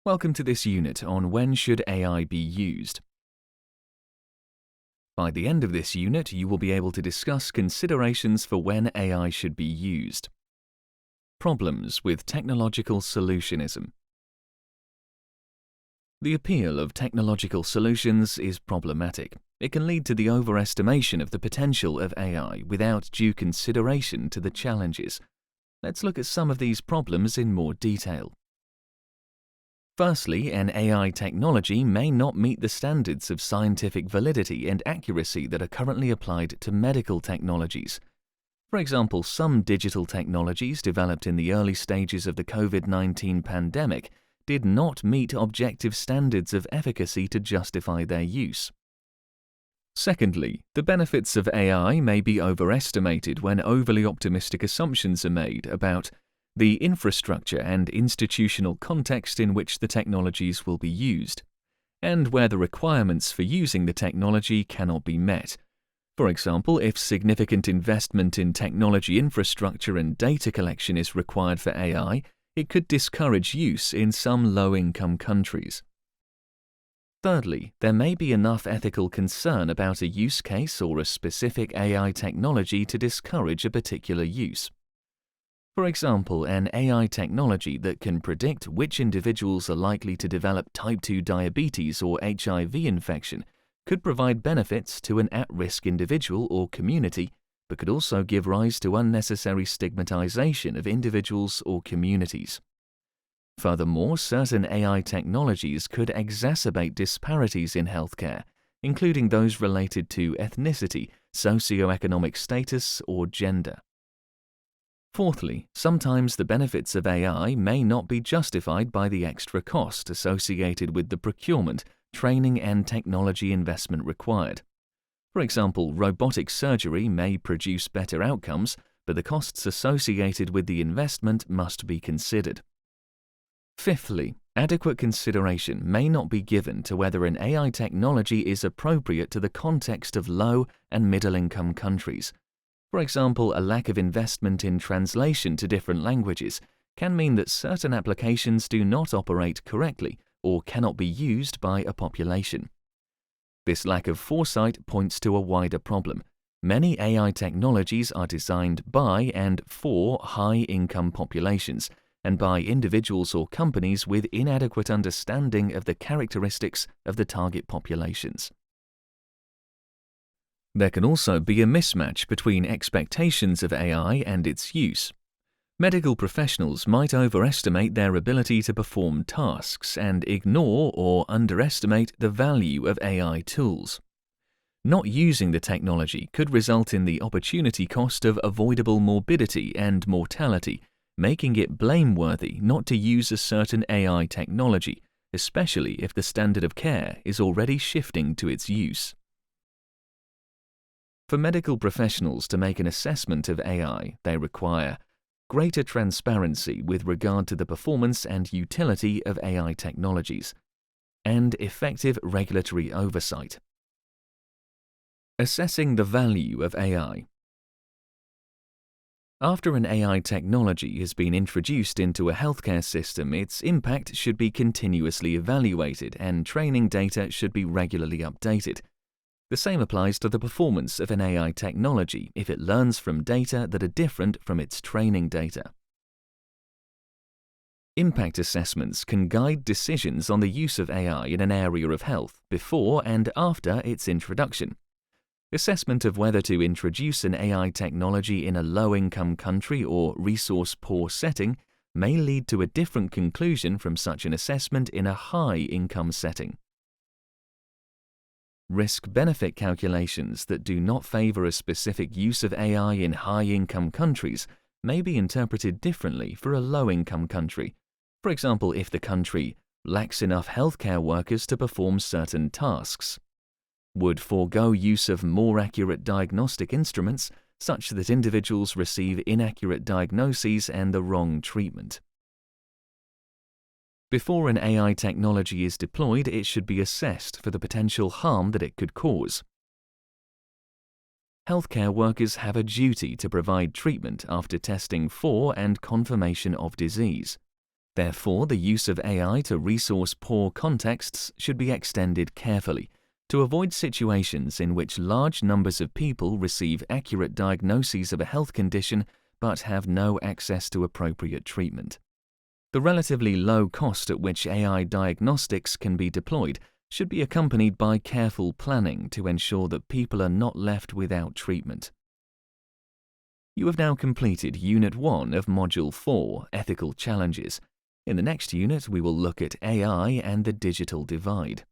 Welcome to this unit on when should AI be used. By the end of this unit, you will be able to discuss considerations for when AI should be used. Problems with technological solutionism. The appeal of technological solutions is problematic. It can lead to the overestimation of the potential of AI without due consideration to the challenges. Let's look at some of these problems in more detail. Firstly, an AI technology may not meet the standards of scientific validity and accuracy that are currently applied to medical technologies. For example, some digital technologies developed in the early stages of the COVID-19 pandemic did not meet objective standards of efficacy to justify their use. Secondly, the benefits of AI may be overestimated when overly optimistic assumptions are made about the infrastructure and institutional context in which the technologies will be used, and where the requirements for using the technology cannot be met. For example, if significant investment in technology infrastructure and data collection is required for AI, it could discourage use in some low-income countries. Thirdly, there may be enough ethical concern about a use case or a specific AI technology to discourage a particular use. For example, an AI technology that can predict which individuals are likely to develop type 2 diabetes or HIV infection could provide benefits to an at-risk individual or community, but could also give rise to unnecessary stigmatization of individuals or communities. Furthermore, certain AI technologies could exacerbate disparities in healthcare, including those related to ethnicity, socioeconomic status, or gender. Fourthly, sometimes the benefits of AI may not be justified by the extra cost associated with the procurement, training, and technology investment required. For example, robotic surgery may produce better outcomes, but the costs associated with the investment must be considered. Fifthly, adequate consideration may not be given to whether an AI technology is appropriate to the context of low and middle-income countries. For example, a lack of investment in translation to different languages can mean that certain applications do not operate correctly or cannot be used by a population. This lack of foresight points to a wider problem. Many AI technologies are designed by and for high-income populations and by individuals or companies with inadequate understanding of the characteristics of the target populations. There can also be a mismatch between expectations of AI and its use. Medical professionals might overestimate their ability to perform tasks and ignore or underestimate the value of AI tools. Not using the technology could result in the opportunity cost of avoidable morbidity and mortality, making it blameworthy not to use a certain AI technology, especially if the standard of care is already shifting to its use. For medical professionals to make an assessment of AI, they require greater transparency with regard to the performance and utility of AI technologies, and effective regulatory oversight. Assessing the value of AI. After an AI technology has been introduced into a healthcare system, its impact should be continuously evaluated and training data should be regularly updated. The same applies to the performance of an AI technology if it learns from data that are different from its training data. Impact assessments can guide decisions on the use of AI in an area of health before and after its introduction. Assessment of whether to introduce an AI technology in a low-income country or resource-poor setting may lead to a different conclusion from such an assessment in a high-income setting. Risk-benefit calculations that do not favor a specific use of AI in high-income countries may be interpreted differently for a low-income country. For example, if the country lacks enough healthcare workers to perform certain tasks, would forego use of more accurate diagnostic instruments such that individuals receive inaccurate diagnoses and the wrong treatment. Before an AI technology is deployed, it should be assessed for the potential harm that it could cause. Healthcare workers have a duty to provide treatment after testing for and confirmation of disease. Therefore, the use of AI to resource-poor contexts should be extended carefully to avoid situations in which large numbers of people receive accurate diagnoses of a health condition but have no access to appropriate treatment. The relatively low cost at which AI diagnostics can be deployed should be accompanied by careful planning to ensure that people are not left without treatment. You have now completed Unit 1 of Module 4, Ethical Challenges. In the next unit, we will look at AI and the digital divide.